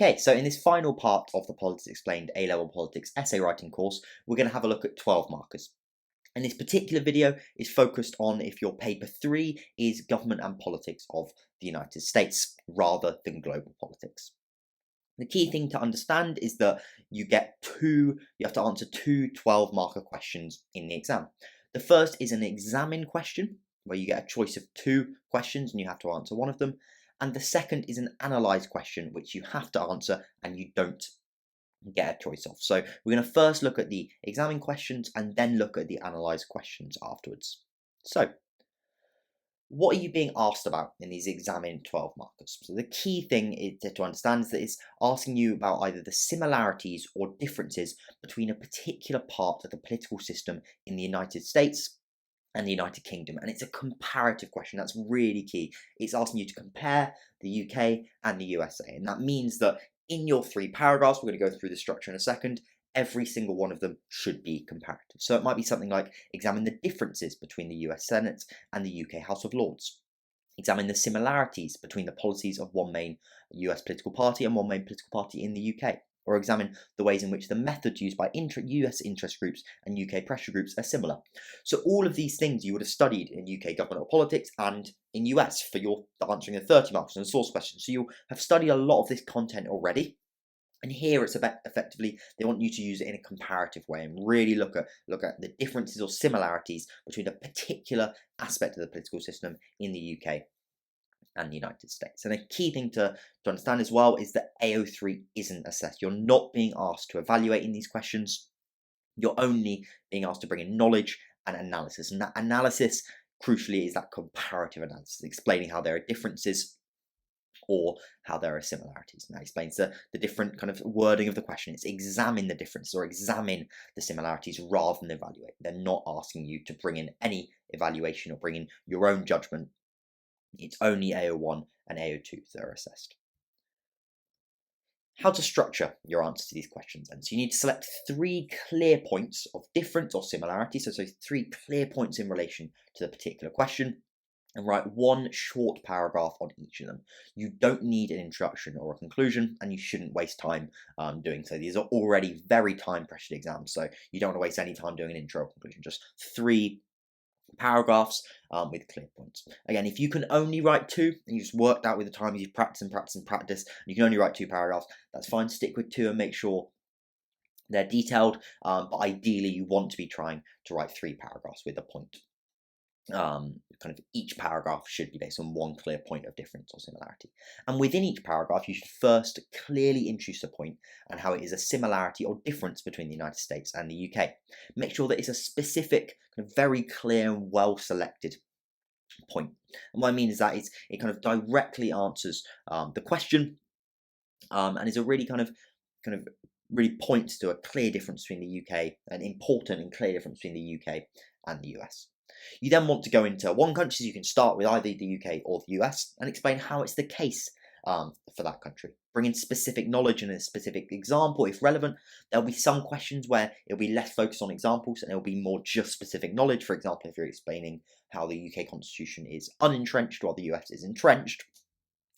Okay, so in this final part of the Politics Explained A-Level Politics essay writing course, we're going to have a look at 12 markers. And this particular video is focused on if your paper 3 is government and politics of the United States rather than global politics. The key thing to understand is that you have to answer two 12 marker questions in the exam. The first is an examine question, where you get a choice of two questions and you have to answer one of them. And the second is an analyze question, which you have to answer and you don't get a choice of. So we're going to first look at the examine questions and then look at the analyze questions afterwards. So what are you being asked about in these examine 12 markers? So the key thing to understand is that it's asking you about either the similarities or differences between a particular part of the political system in the United States and the United Kingdom, and it's a comparative question. That's really key. It's asking you to compare the UK and the USA, and that means that in your 3 paragraphs, we're going to go through the structure in a second, every single one of them should be comparative. So it might be something like examine the differences between the US Senate and the UK House of Lords. Examine the similarities between the policies of one main US political party and one main political party in the UK. Or examine the ways in which the methods used by US interest groups and UK pressure groups are similar. So all of these things you would have studied in UK government or politics and in US for your answering the 30 marks and source questions. So you'll have studied a lot of this content already. And here it's effectively, they want you to use it in a comparative way and really look at the differences or similarities between a particular aspect of the political system in the UK and the United States. And a key thing to understand as well is that AO3 isn't assessed. You're not being asked to evaluate in these questions. You're only being asked to bring in knowledge and analysis. And that analysis, crucially, is that comparative analysis, explaining how there are differences or how there are similarities. And that explains the different kind of wording of the question. It's examine the differences or examine the similarities rather than evaluate. They're not asking you to bring in any evaluation or bring in your own judgment. It's only AO1 and AO2 that are assessed. How to structure your answers to these questions then. So you need to select 3 clear points of difference or similarity, so 3 clear points in relation to the particular question, and write 1 short paragraph on each of them. You don't need an introduction or a conclusion, and you shouldn't waste time doing so. These are already very time-pressured exams, so you don't want to waste any time doing an intro or conclusion. Just 3 paragraphs with clear points. Again, if you can only write 2 and you've just worked out with the time you've practiced and you can only write 2 paragraphs, that's fine. Stick with 2 and make sure they're detailed, but ideally you want to be trying to write 3 paragraphs with a point. Kind of each paragraph should be based on 1 clear point of difference or similarity. And within each paragraph, you should first clearly introduce a point and how it is a similarity or difference between the United States and the UK. Make sure that it's a specific, kind of very clear and well selected point. And what I mean is that it kind of directly answers the question and is a really kind of really points to a clear difference between the UK, an important and clear difference between the UK and the US. You then want to go into one country, so you can start with either the UK or the US and explain how it's the case for that country. Bring in specific knowledge and a specific example if relevant. There'll be some questions where it'll be less focused on examples and it'll be more just specific knowledge. For example, if you're explaining how the UK constitution is unentrenched while the US is entrenched,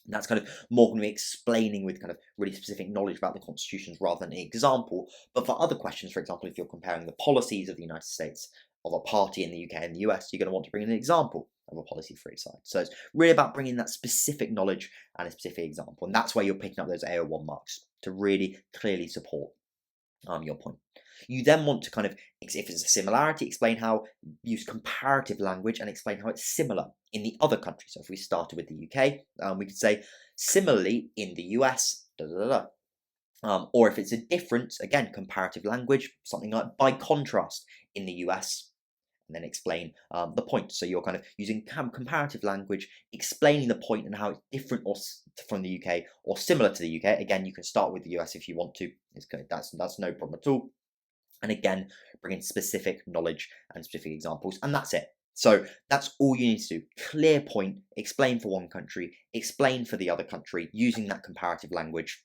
that's kind of more going to be explaining with kind of really specific knowledge about the constitutions rather than an example. But for other questions, for example, if you're comparing the policies of the United States of a party in the UK and the US, you're going to want to bring in an example of a policy for each side. So it's really about bringing that specific knowledge and a specific example. And that's where you're picking up those AO1 marks to really clearly support your point. You then want to kind of, if it's a similarity, explain how, use comparative language and explain how it's similar in the other countries. So if we started with the UK, we could say, similarly in the US, da, da, da, da. Or if it's a difference, again, comparative language, something like by contrast in the US, and then explain the point. So you're kind of using comparative language, explaining the point and how it's different from the UK or similar to the UK. Again, you can start with the US if you want to. It's good. That's no problem at all. And again, bring in specific knowledge and specific examples, and that's it. So that's all you need to do. Clear point, explain for one country, explain for the other country, using that comparative language.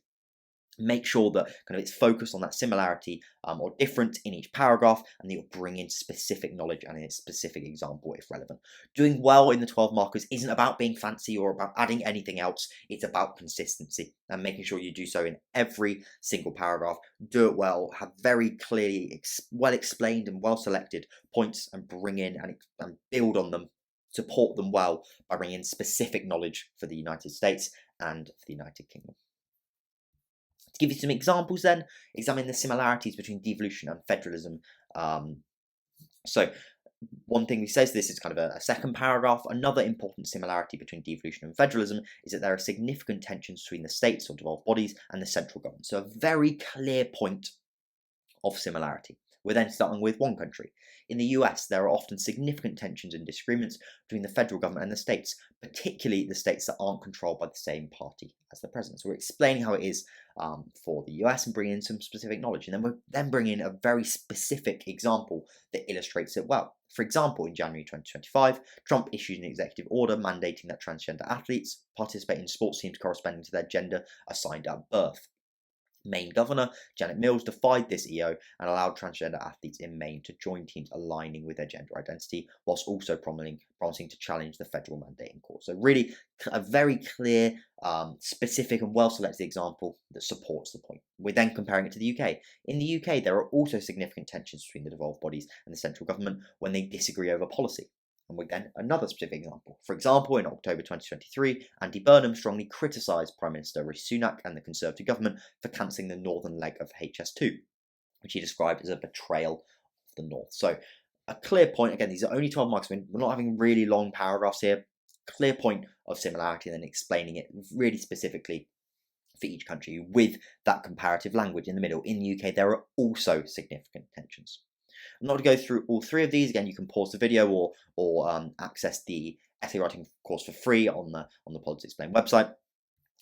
Make sure that kind of it's focused on that similarity or difference in each paragraph, and that you'll bring in specific knowledge and a specific example if relevant. Doing well in the 12 markers isn't about being fancy or about adding anything else. It's about consistency and making sure you do so in every single paragraph. Do it well, have very clearly, well explained and well selected points, and bring in and build on them, support them well by bringing in specific knowledge for the United States and for the United Kingdom. To give you some examples then, examine the similarities between devolution and federalism. So one thing we say, this is kind of a second paragraph. Another important similarity between devolution and federalism is that there are significant tensions between the states or devolved bodies and the central government. So a very clear point of similarity. We're then starting with one country. In the US, there are often significant tensions and disagreements between the federal government and the states, particularly the states that aren't controlled by the same party as the president. So we're explaining how it is for the US and bringing in some specific knowledge. And then we're then bringing in a very specific example that illustrates it well. For example, in January 2025, Trump issued an executive order mandating that transgender athletes participate in sports teams corresponding to their gender assigned at birth. Maine Governor Janet Mills defied this EO and allowed transgender athletes in Maine to join teams aligning with their gender identity, whilst also promising to challenge the federal mandate in court. So really a very clear, specific and well-selected example that supports the point. We're then comparing it to the UK. In the UK, there are also significant tensions between the devolved bodies and the central government when they disagree over policy. And again, another specific example. For example, in October 2023, Andy Burnham strongly criticised Prime Minister Rishi Sunak and the Conservative government for cancelling the northern leg of HS2, which he described as a betrayal of the North. So, a clear point. Again, these are only 12 marks. We're not having really long paragraphs here. Clear point of similarity, and then explaining it really specifically for each country with that comparative language in the middle. In the UK, there are also significant tensions. I'm not going to go through all three of these. Again, you can pause the video or access the essay writing course for free on the Politics Explained website.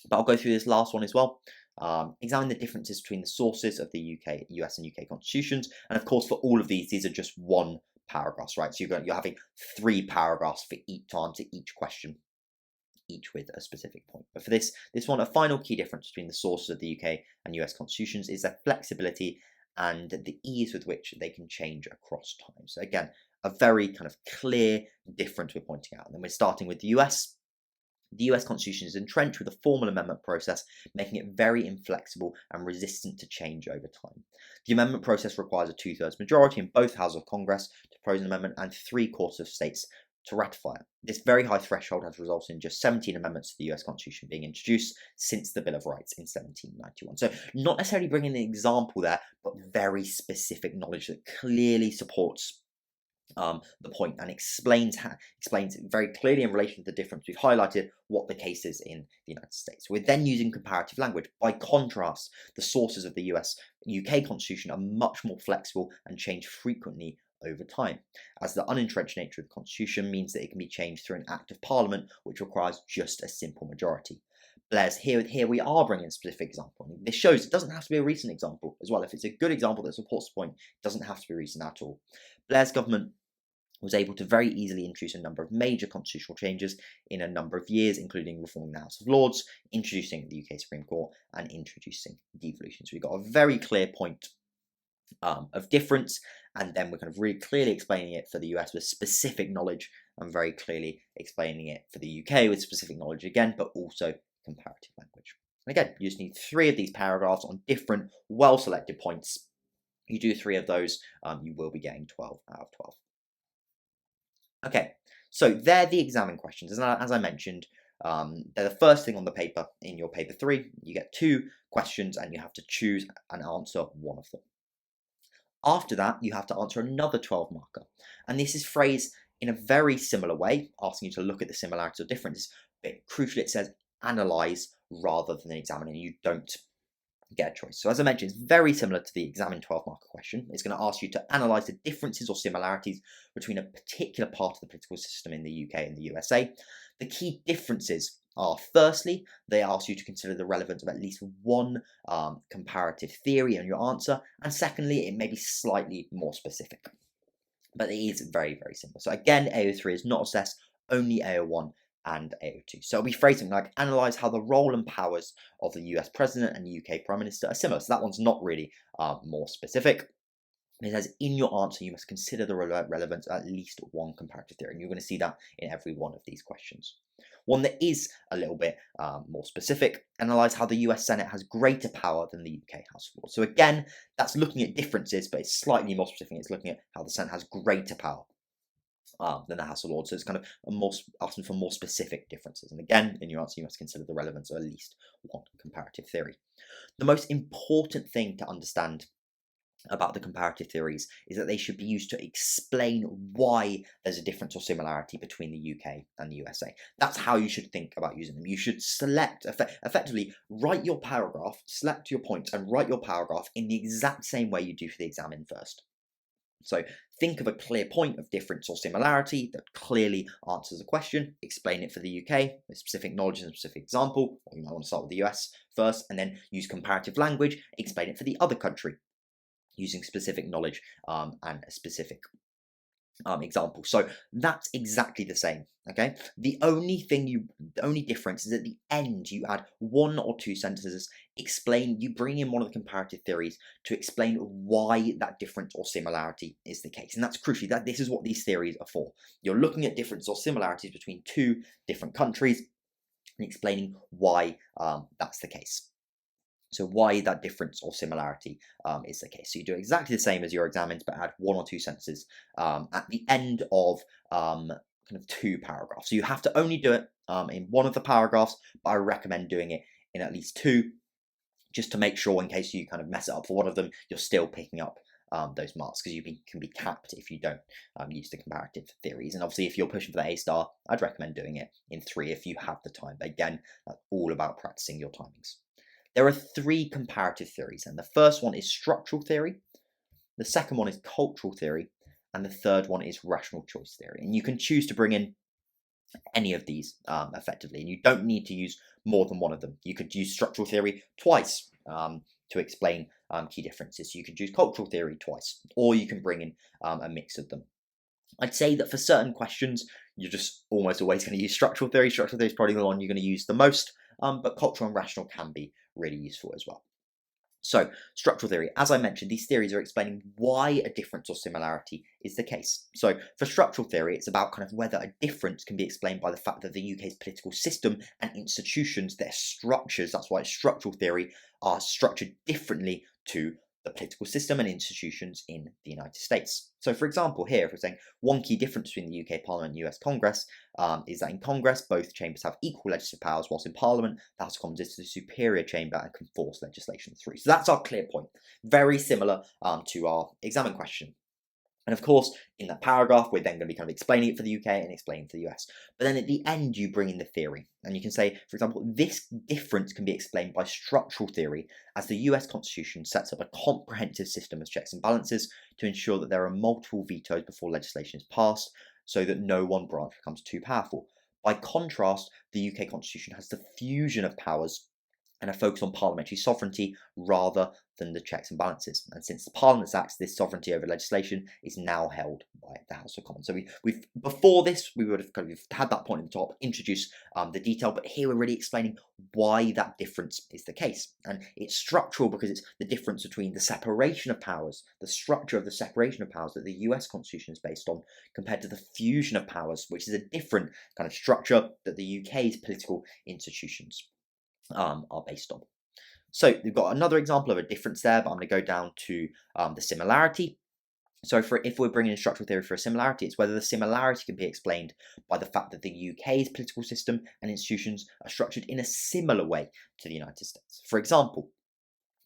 But I'll go through this last one as well. Examine the differences between the sources of the US and UK constitutions. And of course, for all of these are just one paragraph, right? So you're having 3 paragraphs for each time to each question, each with a specific point. But for this one, a final key difference between the sources of the UK and US constitutions is their flexibility and the ease with which they can change across time. So again, a very kind of clear difference we're pointing out. And then we're starting with the US. The US Constitution is entrenched with a formal amendment process, making it very inflexible and resistant to change over time. The amendment process requires a 2/3 majority in both houses of Congress to propose an amendment and 3/4 of states to ratify it. This very high threshold has resulted in just 17 amendments to the US Constitution being introduced since the Bill of Rights in 1791. So not necessarily bringing an example there, but very specific knowledge that clearly supports the point and explains it very clearly in relation to the difference. We've highlighted what the case is in the United States. We're then using comparative language. By contrast, the sources of the UK Constitution are much more flexible and change frequently over time, as the unentrenched nature of the Constitution means that it can be changed through an Act of Parliament, which requires just a simple majority. Blair's here we are bringing a specific example. And this shows it doesn't have to be a recent example as well. If it's a good example that supports the point, it doesn't have to be recent at all. Blair's government was able to very easily introduce a number of major constitutional changes in a number of years, including reforming the House of Lords, introducing the UK Supreme Court, and introducing devolution. So we've got a very clear point of difference, and then we're kind of really clearly explaining it for the US with specific knowledge, and very clearly explaining it for the UK with specific knowledge again, but also comparative language. And again, you just need 3 of these paragraphs on different, well-selected points. You do 3 of those, you will be getting 12 out of 12. Okay, so they're the examine questions. As I mentioned, they're the first thing on the paper in your paper 3. You get 2 questions and you have to choose and answer one of them. After that, you have to answer another 12 marker. And this is phrased in a very similar way, asking you to look at the similarities or differences, but crucially it says analyse rather than examine, and you don't get a choice. So as I mentioned, it's very similar to the examine 12 marker question. It's going to ask you to analyse the differences or similarities between a particular part of the political system in the UK and the USA. The key differences are, firstly, they ask you to consider the relevance of at least one comparative theory in your answer, and secondly, it may be slightly more specific. But it is very, very simple. So again, AO3 is not assessed, only AO1 and AO2. So it'll be phrased something like, analyse how the role and powers of the US President and UK Prime Minister are similar. So that one's not really more specific. It says, in your answer, you must consider the relevance of at least one comparative theory. And you're going to see that in every one of these questions. One that is a little bit more specific, analyse how the US Senate has greater power than the UK House of Lords. So again, that's looking at differences, but it's slightly more specific. It's looking at how the Senate has greater power than the House of Lords. So it's kind of asking for more specific differences. And again, in your answer, you must consider the relevance of at least one comparative theory. The most important thing to understand about the comparative theories is that they should be used to explain why there's a difference or similarity between the UK and the USA. That's how you should think about using them. You should select, effectively, write your paragraph, select your points, and write your paragraph in the exact same way you do for the exam in first. So think of a clear point of difference or similarity that clearly answers a question, explain it for the UK with specific knowledge and a specific example, or you might want to start with the US first, and then use comparative language, explain it for the other country, using specific knowledge and a specific example. So that's exactly the same. Okay. The only difference is at the end you add one or two sentences. You bring in one of the comparative theories to explain why that difference or similarity is the case, and that's crucial. That this is what these theories are for. You're looking at differences or similarities between two different countries and explaining why that's the case. So why that difference or similarity is the case. So you do exactly the same as your examines, but add one or two sentences at the end of kind of two paragraphs. So you have to only do it in one of the paragraphs, but I recommend doing it in at least two, just to make sure in case you kind of mess it up for one of them, you're still picking up those marks, because you can be capped if you don't use the comparative theories. And obviously, if you're pushing for the A star, I'd recommend doing it in three if you have the time. But again, that's all about practicing your timings. There are three comparative theories, and the first one is structural theory, the second one is cultural theory, and the third one is rational choice theory. And you can choose to bring in any of these effectively, and you don't need to use more than one of them. You could use structural theory twice to explain key differences. You could use cultural theory twice, or you can bring in a mix of them. I'd say that for certain questions, you're just almost always going to use structural theory. Structural theory is probably the one you're going to use the most, but cultural and rational can be really useful as well. So, structural theory, as I mentioned, these theories are explaining why a difference or similarity is the case. So, for structural theory, it's about kind of whether a difference can be explained by the fact that the UK's political system and institutions, their structures, that's why it's structural theory, are structured differently to the political system and institutions in the United States. So, for example, here, if we're saying one key difference between the UK Parliament and US Congress is that in Congress, both chambers have equal legislative powers, whilst in Parliament, the House of Commons is the superior chamber and can force legislation through. So that's our clear point. Very similar to our exam question. And of course, in that paragraph, we're then going to be kind of explaining it for the UK and explaining for the US. But then at the end, you bring in the theory. And you can say, for example, this difference can be explained by structural theory, as the US Constitution sets up a comprehensive system of checks and balances to ensure that there are multiple vetoes before legislation is passed, so that no one branch becomes too powerful. By contrast, the UK Constitution has the fusion of powers and a focus on parliamentary sovereignty rather than the checks and balances. And since the Parliament Acts, this sovereignty over legislation is now held by the House of Commons. So we've before this, we would have kind of had that point at the top, introduced the detail, but here we're really explaining why that difference is the case. And it's structural because it's the difference between the separation of powers, the structure of the separation of powers that the US Constitution is based on, compared to the fusion of powers, which is a different kind of structure that the UK's political institutions are based on. So we've got another example of a difference there, but I'm going to go down to the similarity. So if we're bringing in structural theory for a similarity, it's whether the similarity can be explained by the fact that the UK's political system and institutions are structured in a similar way to the United States. For example,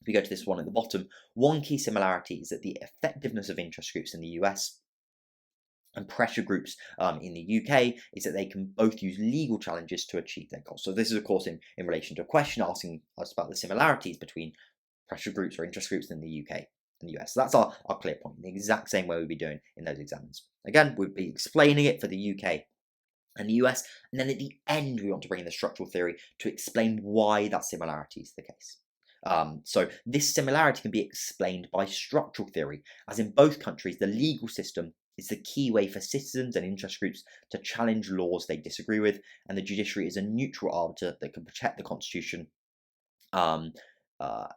if we go to this one at the bottom, one key similarity is that the effectiveness of interest groups in the US and pressure groups in the UK is that they can both use legal challenges to achieve their goals. So this is, of course, in relation to a question asking us about the similarities between pressure groups or interest groups in the UK and the US. So that's our clear point, the exact same way we'll be doing in those exams. Again, we'll be explaining it for the UK and the US, and then at the end we want to bring in the structural theory to explain why that similarity is the case. So this similarity can be explained by structural theory, as in both countries the legal system is the key way for citizens and interest groups to challenge laws they disagree with, and the judiciary is a neutral arbiter that can protect the constitution um,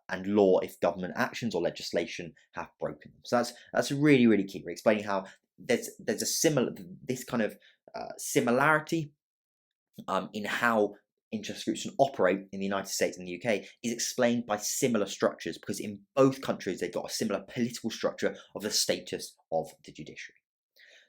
and law if government actions or legislation have broken them. So that's really, really key. We're explaining how there's a this kind of similarity in how interest groups can operate in the United States and the UK is explained by similar structures, because in both countries they've got a similar political structure of the status of the judiciary.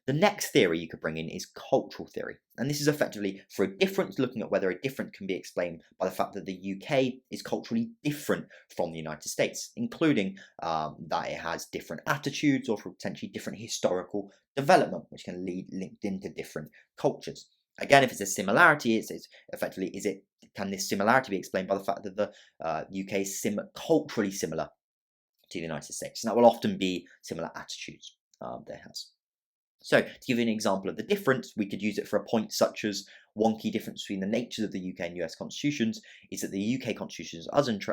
The next theory you could bring in is cultural theory, and this is effectively for a difference, looking at whether a difference can be explained by the fact that the UK is culturally different from the United States, including that it has different attitudes or potentially different historical development, which can lead linked into different cultures. Again, if it's a similarity, it's effectively can this similarity be explained by the fact that the UK is culturally similar to the United States, and that will often be similar attitudes that it has. So, to give you an example of the difference, we could use it for a point such as one key difference between the natures of the UK and US constitutions is that the UK constitution is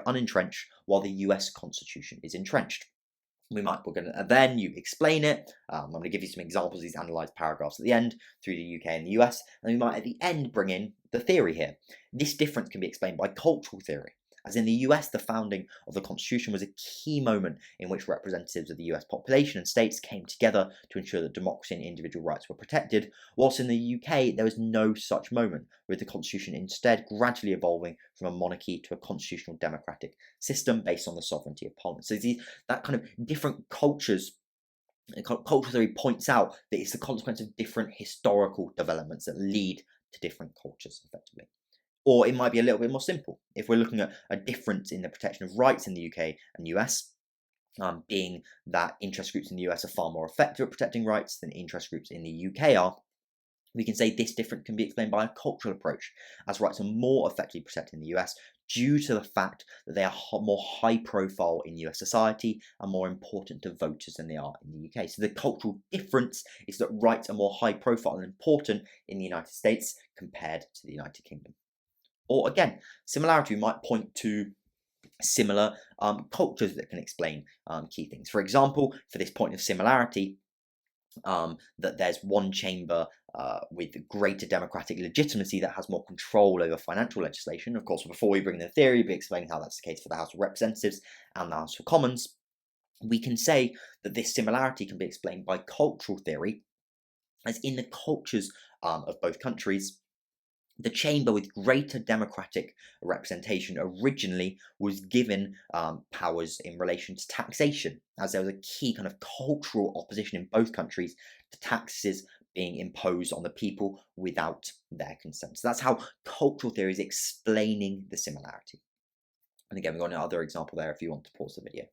unentrenched, while the US constitution is entrenched. We're going to then you explain it. I'm going to give you some examples of these analysed paragraphs at the end through the UK and the US, and we might at the end bring in the theory here. This difference can be explained by cultural theory. As in the US, the founding of the Constitution was a key moment in which representatives of the US population and states came together to ensure that democracy and individual rights were protected, whilst in the UK there was no such moment, with the Constitution instead gradually evolving from a monarchy to a constitutional democratic system based on the sovereignty of Parliament. So that kind of different cultures. Cultural theory points out that it's the consequence of different historical developments that lead to different cultures, effectively. Or it might be a little bit more simple. If we're looking at a difference in the protection of rights in the UK and US, being that interest groups in the US are far more effective at protecting rights than interest groups in the UK are, we can say this difference can be explained by a cultural approach, as rights are more effectively protected in the US due to the fact that they are more high profile in US society and more important to voters than they are in the UK. So the cultural difference is that rights are more high profile and important in the United States compared to the United Kingdom. Or again, similarity might point to similar cultures that can explain key things. For example, for this point of similarity, that there's one chamber with greater democratic legitimacy that has more control over financial legislation. Of course, before we bring in the theory, we'll be explaining how that's the case for the House of Representatives and the House of Commons. We can say that this similarity can be explained by cultural theory, as in the cultures of both countries, the chamber with greater democratic representation originally was given powers in relation to taxation, as there was a key kind of cultural opposition in both countries to taxes being imposed on the people without their consent. So that's how cultural theory is explaining the similarity. And again, we've got another example there if you want to pause the video.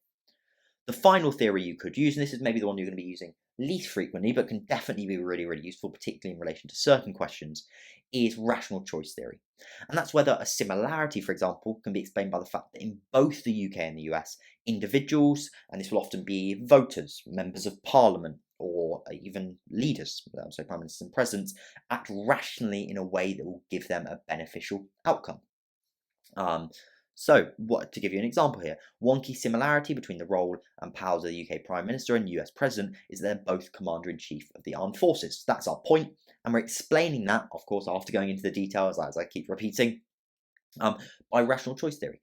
The final theory you could use, and this is maybe the one you're going to be using least frequently, but can definitely be really, really useful, particularly in relation to certain questions, is rational choice theory. And that's whether a similarity, for example, can be explained by the fact that in both the UK and the US, individuals, and this will often be voters, members of parliament, or even leaders, so prime ministers and presidents, act rationally in a way that will give them a beneficial outcome. So, to give you an example here, one key similarity between the role and powers of the UK Prime Minister and US President is they're both Commander-in-Chief of the Armed Forces. That's our point, and we're explaining that, of course, after going into the details, as I keep repeating, by rational choice theory.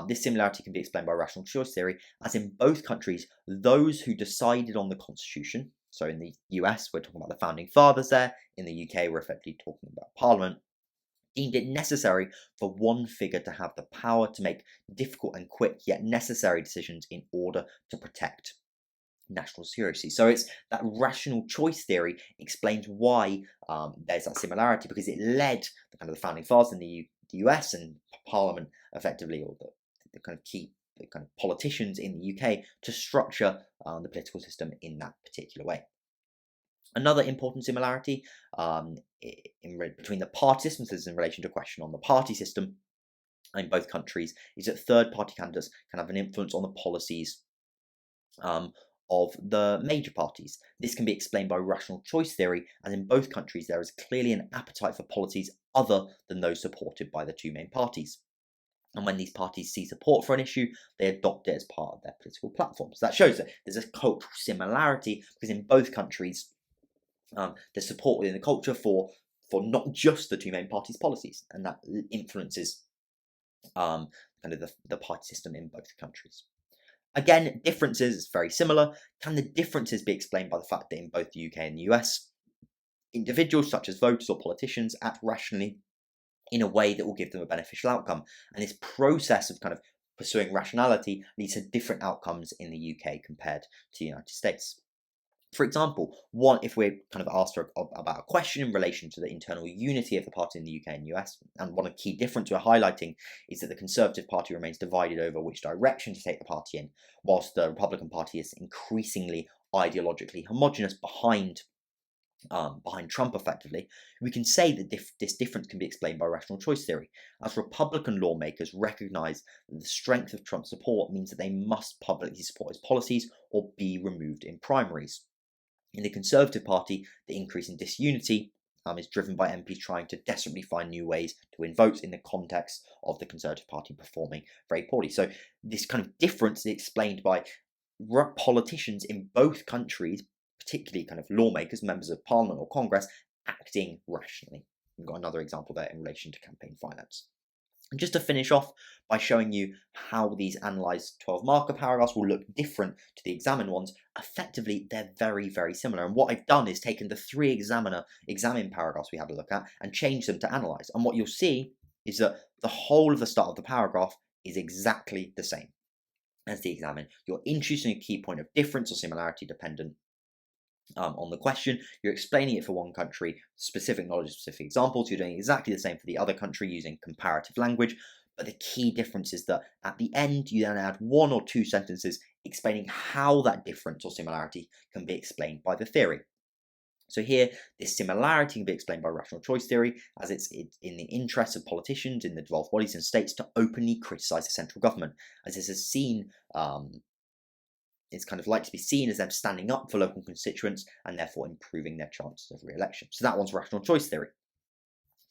This similarity can be explained by rational choice theory, as in both countries, those who decided on the Constitution, so in the US, we're talking about the Founding Fathers there, in the UK, we're effectively talking about Parliament, deemed it necessary for one figure to have the power to make difficult and quick yet necessary decisions in order to protect national security. So it's that rational choice theory explains why there's that similarity, because it led the kind of the founding fathers in the US and Parliament effectively, or the kind of key kind of politicians in the UK to structure the political system in that particular way. Another important similarity between the party systems, this is in relation to a question on the party system in both countries, is that third-party candidates can have an influence on the policies of the major parties. This can be explained by rational choice theory, as in both countries there is clearly an appetite for policies other than those supported by the two main parties. And when these parties see support for an issue, they adopt it as part of their political platforms. So that shows that there's a cultural similarity, because in both countries, There's support within the culture for not just the two main parties' policies, and that influences kind of the party system in both countries. Again, differences is very similar. Can the differences be explained by the fact that in both the UK and the US, individuals such as voters or politicians act rationally in a way that will give them a beneficial outcome? And this process of kind of pursuing rationality leads to different outcomes in the UK compared to the United States. For example, if we're kind of asked about a question in relation to the internal unity of the party in the UK and US, and one of the key difference we're highlighting is that the Conservative Party remains divided over which direction to take the party in, whilst the Republican Party is increasingly ideologically homogenous behind Trump effectively, we can say that this difference can be explained by rational choice theory, as Republican lawmakers recognise that the strength of Trump's support means that they must publicly support his policies or be removed in primaries. In the Conservative Party, the increase in disunity is driven by MPs trying to desperately find new ways to win votes in the context of the Conservative Party performing very poorly. So this kind of difference is explained by politicians in both countries, particularly kind of lawmakers, members of Parliament or Congress, acting rationally. We've got another example there in relation to campaign finance. And just to finish off by showing you how these analysed 12 marker paragraphs will look different to the examined ones, effectively they're very, very similar. And what I've done is taken the three examine paragraphs we had a look at and changed them to analyse. And what you'll see is that the whole of the start of the paragraph is exactly the same as the examine. You're introducing a key point of difference or similarity dependent on the question. You're explaining it for one country, specific knowledge of specific examples. You're doing exactly the same for the other country using comparative language. But the key difference is that at the end, you then add one or two sentences explaining how that difference or similarity can be explained by the theory. So here, this similarity can be explained by rational choice theory, as it's in the interest of politicians in the devolved bodies and states to openly criticise the central government, as this is seen it's kind of like to be seen as them standing up for local constituents and therefore improving their chances of re-election. So that one's rational choice theory.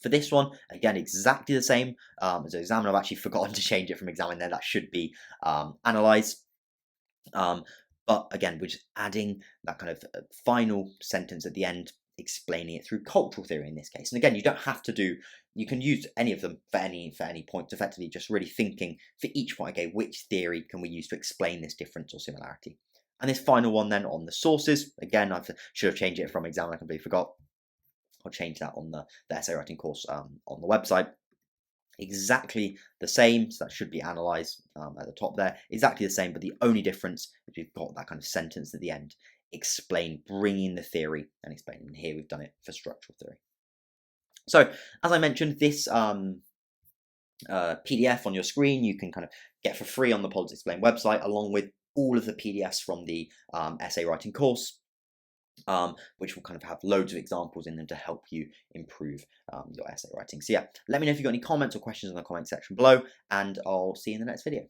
For this one, again, exactly the same as the examiner. I've actually forgotten to change it from examine there. That should be analyse. But again, we're just adding that kind of final sentence at the end, explaining it through cultural theory in this case. And again, you don't have to do, you can use any of them for any point, effectively just really thinking for each point, okay, which theory can we use to explain this difference or similarity? And this final one then on the sources, again, I should have changed it from exam, I completely forgot. I'll change that on the essay writing course on the website. Exactly the same, so that should be analysed at the top there, exactly the same, but the only difference is we've got that kind of sentence at the end, bringing the theory and explaining. And here we've done it for structural theory. So, as I mentioned, this PDF on your screen you can kind of get for free on the Politics Explained website, along with all of the PDFs from the essay writing course, which will kind of have loads of examples in them to help you improve your essay writing. So yeah, let me know if you've got any comments or questions in the comment section below, and I'll see you in the next video.